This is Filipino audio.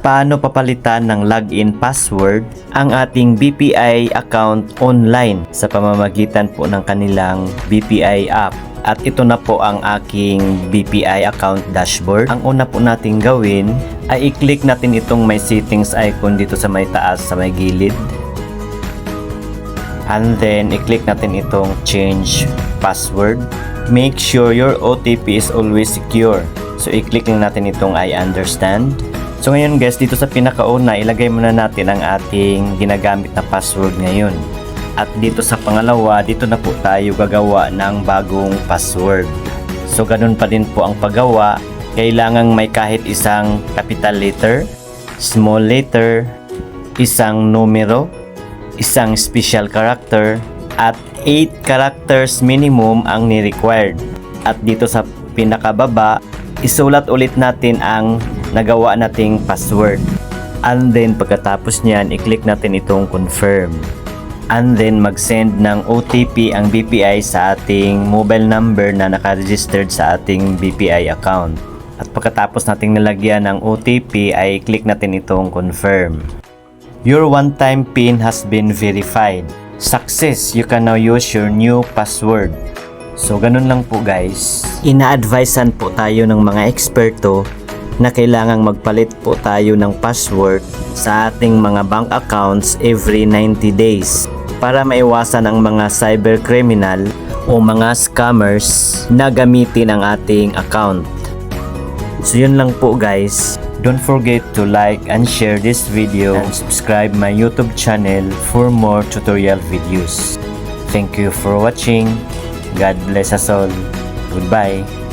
paano papalitan ng login password ang ating BPI account online sa pamamagitan po ng kanilang BPI app. At ito na po ang aking BPI account dashboard. Ang una po nating gawin ay i-click natin itong may settings icon dito sa may taas sa may gilid. And then i-click natin itong change password. Make sure your OTP is always secure. So i-click lang natin itong I understand. So ngayon guys, dito sa pinakauna, ilagay muna natin ang ating ginagamit na password ngayon. At dito sa pangalawa, dito na po tayo gagawa ng bagong password. So ganun pa din po ang paggawa. Kailangang may kahit isang capital letter, small letter, isang numero, isang special character, at 8 characters minimum ang ni-required. At dito sa pinakababa, isulat ulit natin ang nagawa nating password. And then pagkatapos niyan, i-click natin itong confirm. And then mag-send ng OTP ang BPI sa ating mobile number na naka-registered sa ating BPI account. At pagkatapos nating nilagyan ng OTP ay i-click natin itong confirm. Your one-time PIN has been verified. Success! You can now use your new password. So ganun lang po guys. Ina-advisean po tayo ng mga eksperto na kailangang magpalit po tayo ng password sa ating mga bank accounts every 90 days para maiwasan ang mga cyber criminal o mga scammers na gamitin ang ating account. So yun lang po guys. Don't forget to like and share this video and subscribe my YouTube channel for more tutorial videos. Thank you for watching. God bless us all. Goodbye.